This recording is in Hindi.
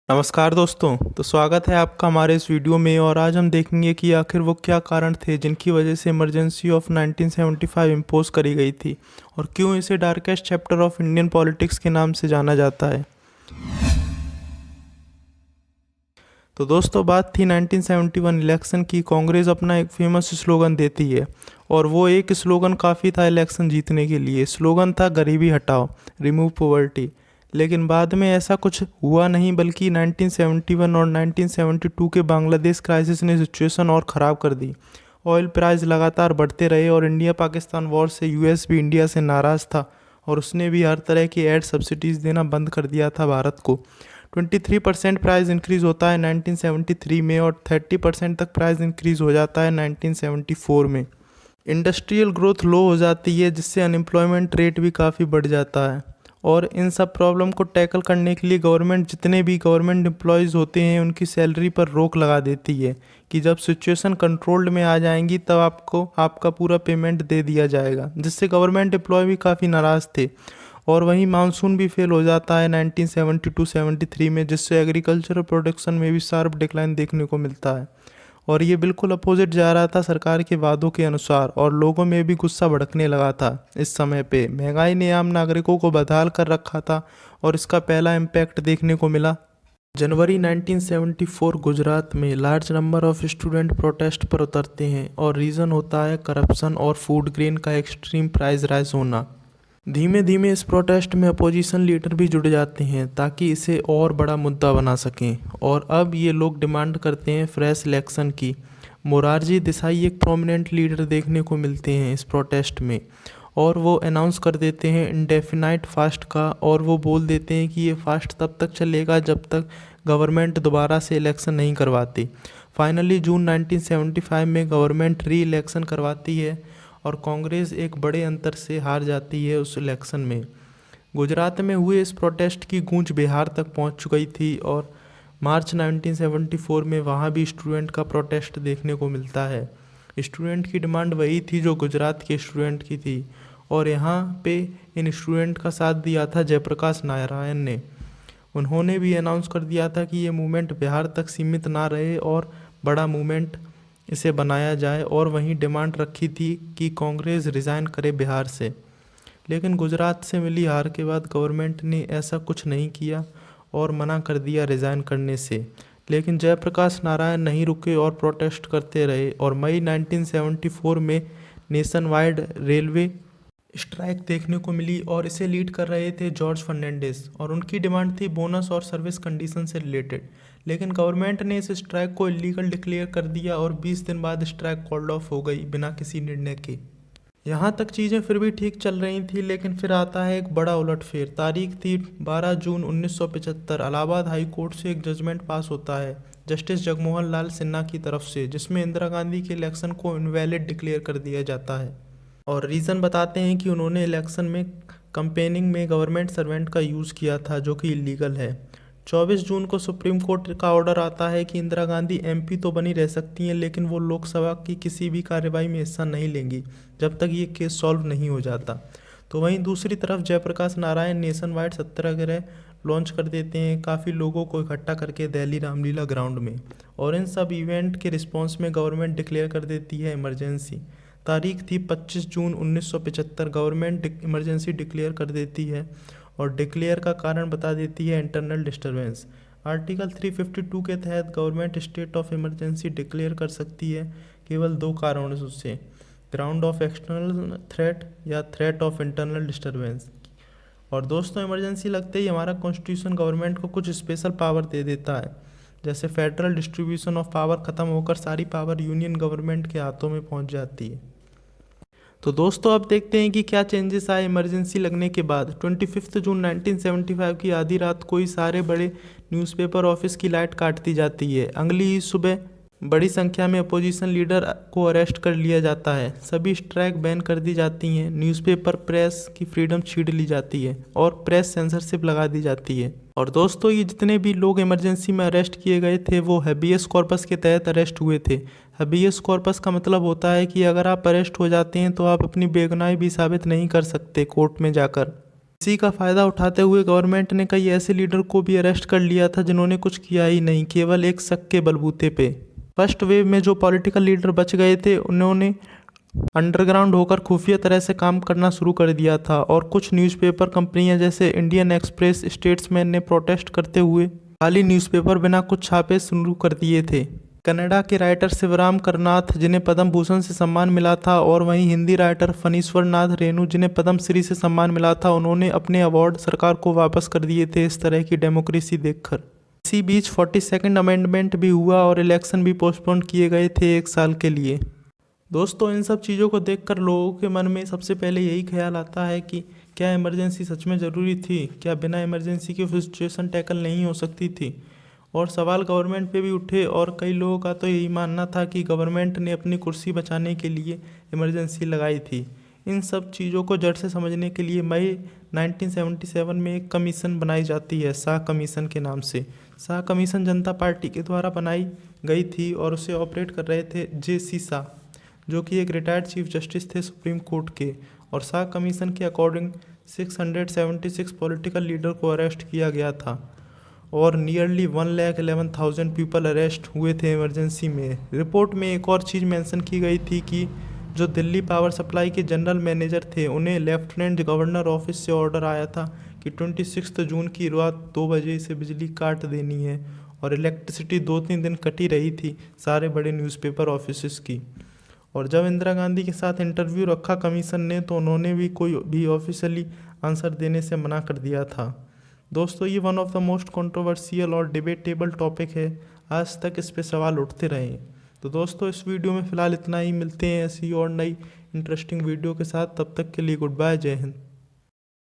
नमस्कार दोस्तों। तो स्वागत है आपका हमारे इस वीडियो में और आज हम देखेंगे कि आखिर वो क्या कारण थे जिनकी वजह से इमरजेंसी ऑफ 1975 इम्पोज करी गई थी और क्यों इसे darkest chapter of Indian politics के नाम से जाना जाता है। तो दोस्तों बात थी 1971 इलेक्शन की। कांग्रेस अपना एक फेमस स्लोगन देती है और वो एक स्लोगन काफ़ी था इलेक्शन जीतने के लिए। स्लोगन था गरीबी हटाओ, रिमूव पॉवर्टी। लेकिन बाद में ऐसा कुछ हुआ नहीं, बल्कि 1971 और 1972 के बांग्लादेश क्राइसिस ने सिचुएशन और ख़राब कर दी। ऑयल प्राइस लगातार बढ़ते रहे और इंडिया पाकिस्तान वॉर से यूएस भी इंडिया से नाराज़ था और उसने भी हर तरह की एड सब्सिडीज़ देना बंद कर दिया था भारत को। 23% प्राइस इंक्रीज़ होता है 1973 में और 30% तक प्राइस इंक्रीज़ हो जाता है 1974 में। इंडस्ट्रियल ग्रोथ लो हो जाती है जिससे अनएम्प्लॉयमेंट रेट भी काफ़ी बढ़ जाता है और इन सब प्रॉब्लम को टैकल करने के लिए गवर्नमेंट जितने भी गवर्नमेंट एम्प्लॉयज़ होते हैं उनकी सैलरी पर रोक लगा देती है कि जब सिचुएशन कंट्रोल्ड में आ जाएंगी तब आपको आपका पूरा पेमेंट दे दिया जाएगा, जिससे गवर्नमेंट एम्प्लॉय भी काफ़ी नाराज़ थे। और वहीं मानसून भी फेल हो जाता है 1972-73 में, जिससे एग्रीकल्चरल प्रोडक्शन में भी शार्प डिक्लाइन देखने को मिलता है और ये बिल्कुल अपोजिट जा रहा था सरकार के वादों के अनुसार और लोगों में भी गुस्सा भड़कने लगा था। इस समय पे महंगाई ने आम नागरिकों को बदहाल कर रखा था और इसका पहला इम्पैक्ट देखने को मिला जनवरी 1974। गुजरात में large number of student protest पर उतरते हैं और रीज़न होता है करप्शन और फूड ग्रेन का एक्सट्रीम प्राइस राइज होना। धीमे धीमे इस प्रोटेस्ट में अपोजिशन लीडर भी जुड़ जाते हैं ताकि इसे और बड़ा मुद्दा बना सकें और अब ये लोग डिमांड करते हैं फ्रेश इलेक्शन की। मोरारजी देसाई एक प्रोमिनेंट लीडर देखने को मिलते हैं इस प्रोटेस्ट में और वो अनाउंस कर देते हैं इंडेफिनाइट फास्ट का और वो बोल देते हैं कि ये फास्ट तब तक चलेगा जब तक गवर्नमेंट दोबारा से इलेक्शन नहीं करवाती। फाइनली जून 1975 में गवर्नमेंट री इलेक्शन करवाती है और कांग्रेस एक बड़े अंतर से हार जाती है उस इलेक्शन में। गुजरात में हुए इस प्रोटेस्ट की गूंज बिहार तक पहुंच गई थी और मार्च 1974 में वहां भी स्टूडेंट का प्रोटेस्ट देखने को मिलता है। स्टूडेंट की डिमांड वही थी जो गुजरात के स्टूडेंट की थी और यहाँ पे इन स्टूडेंट का साथ दिया था जयप्रकाश नारायण ने। उन्होंने भी अनाउंस कर दिया था कि ये मूवमेंट बिहार तक सीमित ना रहे और बड़ा मूवमेंट इसे बनाया जाए और वहीं डिमांड रखी थी कि कांग्रेस रिज़ाइन करे बिहार से। लेकिन गुजरात से मिली हार के बाद गवर्नमेंट ने ऐसा कुछ नहीं किया और मना कर दिया रिज़ाइन करने से। लेकिन जयप्रकाश नारायण नहीं रुके और प्रोटेस्ट करते रहे और मई 1974 में नेशन वाइड रेलवे स्ट्राइक देखने को मिली और इसे लीड कर रहे थे जॉर्ज फर्नांडिस और उनकी डिमांड थी बोनस और सर्विस कंडीशन से रिलेटेड। लेकिन गवर्नमेंट ने इस स्ट्राइक को इलीगल डिक्लेयर कर दिया और 20 दिन बाद स्ट्राइक कॉल्ड ऑफ हो गई बिना किसी निर्णय के। यहाँ तक चीज़ें फिर भी ठीक चल रही थी, लेकिन फिर आता है एक बड़ा उलटफेर। तारीख थी 12 जून 1975। इलाहाबाद हाई कोर्ट से एक जजमेंट पास होता है जस्टिस जगमोहन लाल सिन्हा की तरफ से, जिसमें इंदिरा गांधी के इलेक्शन को इनवैलिड डिक्लेयर कर दिया जाता है और रीज़न बताते हैं कि उन्होंने इलेक्शन में कंपेनिंग में गवर्नमेंट सर्वेंट का यूज़ किया था जो कि इलीगल है। 24 जून को सुप्रीम कोर्ट का ऑर्डर आता है कि इंदिरा गांधी एमपी तो बनी रह सकती हैं लेकिन वो लोकसभा की किसी भी कार्यवाही में हिस्सा नहीं लेंगी जब तक ये केस सॉल्व नहीं हो जाता। तो वहीं दूसरी तरफ जयप्रकाश नारायण नेशन वाइड सत्याग्रह लॉन्च कर देते हैं काफ़ी लोगों को इकट्ठा करके दिल्ली रामलीला ग्राउंड में और इन सब इवेंट के रिस्पॉन्स में गवर्नमेंट डिक्लेयर कर देती है इमरजेंसी। तारीख थी 25 जून 1975। गवर्नमेंट इमरजेंसी डिक्लेयर कर देती है और डिक्लेयर का कारण बता देती है इंटरनल डिस्टर्बेंस। आर्टिकल 352 के तहत government state of emergency declare कर सकती है केवल दो कारणों से, ग्राउंड ऑफ एक्सटर्नल थ्रेट या थ्रेट ऑफ इंटरनल डिस्टर्बेंस। और दोस्तों इमरजेंसी लगते ही हमारा कॉन्स्टिट्यूशन गवर्नमेंट को कुछ स्पेशल पावर दे देता है, जैसे फेडरल डिस्ट्रीब्यूशन ऑफ पावर ख़त्म होकर सारी पावर यूनियन गवर्नमेंट के हाथों में पहुंच जाती है। तो दोस्तों अब देखते हैं कि क्या चेंजेस आए इमरजेंसी लगने के बाद। 25 जून 1975 की आधी रात को ही सारे बड़े न्यूज़पेपर ऑफिस की लाइट काट दी जाती है। अगली ही सुबह बड़ी संख्या में अपोजिशन लीडर को अरेस्ट कर लिया जाता है। सभी स्ट्राइक बैन कर दी जाती हैं। न्यूज़पेपर प्रेस की फ्रीडम छीन ली जाती है और प्रेस सेंसरशिप लगा दी जाती है। और दोस्तों ये जितने भी लोग इमरजेंसी में अरेस्ट किए गए थे वो हैबियस कॉर्पस के तहत अरेस्ट हुए थे। हैबियस कॉर्पस का मतलब होता है कि अगर आप अरेस्ट हो जाते हैं तो आप अपनी बेगुनाही भी साबित नहीं कर सकते कोर्ट में जाकर। इसी का फ़ायदा उठाते हुए गवर्नमेंट ने कई ऐसे लीडर को भी अरेस्ट कर लिया था जिन्होंने कुछ किया ही नहीं, केवल एक शक के बलबूते पे। फर्स्ट वेव में जो पॉलिटिकल लीडर बच गए थे उन्होंने अंडरग्राउंड होकर खुफिया तरह से काम करना शुरू कर दिया था और कुछ न्यूज़पेपर कंपनियां जैसे इंडियन एक्सप्रेस, स्टेट्समैन ने प्रोटेस्ट करते हुए खाली न्यूज़पेपर बिना कुछ छापे शुरू कर दिए थे। कनाडा के राइटर शिवराम करनाथ जिन्हें पद्म भूषण से सम्मान मिला था और वहीं हिंदी राइटर फणीश्वर नाथ रेणु जिन्हें पद्म श्री से सम्मान मिला था, उन्होंने अपने अवार्ड सरकार को वापस कर दिए थे इस तरह की डेमोक्रेसी देखकर। इसी बीच 42nd अमेंडमेंट भी हुआ और इलेक्शन भी पोस्टपोन किए गए थे 1 साल के लिए। दोस्तों, इन सब चीज़ों को देखकर लोगों के मन में सबसे पहले यही ख्याल आता है कि क्या इमरजेंसी सच में ज़रूरी थी? क्या बिना इमरजेंसी के सिचुएशन टैकल नहीं हो सकती थी? और सवाल गवर्नमेंट पे भी उठे और कई लोगों का तो यही मानना था कि गवर्नमेंट ने अपनी कुर्सी बचाने के लिए इमरजेंसी लगाई थी। इन सब चीज़ों को जड़ से समझने के लिए मई 1977 में एक कमीशन बनाई जाती है, शाह कमीशन के नाम से। शाह कमीशन जनता पार्टी के द्वारा बनाई गई थी और उसे ऑपरेट कर रहे थे जे.सी. शाह, जो कि एक रिटायर्ड चीफ जस्टिस थे सुप्रीम कोर्ट के। और शाह कमीशन के अकॉर्डिंग 676 पॉलिटिकल लीडर को अरेस्ट किया गया था और नियरली 1,11,000 पीपल अरेस्ट हुए थे इमरजेंसी में। रिपोर्ट में एक और चीज़ मेंशन की गई थी कि जो दिल्ली पावर सप्लाई के जनरल मैनेजर थे उन्हें लेफ्टिनेंट गवर्नर ऑफिस से ऑर्डर आया था कि 26 जून की रात 2 बजे से बिजली काट देनी है और इलेक्ट्रिसिटी 2-3 दिन कटी रही थी सारे बड़े न्यूज़पेपर ऑफिस की। और जब इंदिरा गांधी के साथ इंटरव्यू रखा कमीशन ने तो उन्होंने भी कोई भी ऑफिशियली आंसर देने से मना कर दिया था। दोस्तों, ये one of the most controversial और डिबेटेबल टॉपिक है, आज तक इस पे सवाल उठते रहे हैं। तो दोस्तों, इस वीडियो में फ़िलहाल इतना ही। मिलते हैं ऐसी और नई इंटरेस्टिंग वीडियो के साथ, तब तक के लिए गुड बाय, जय हिंद।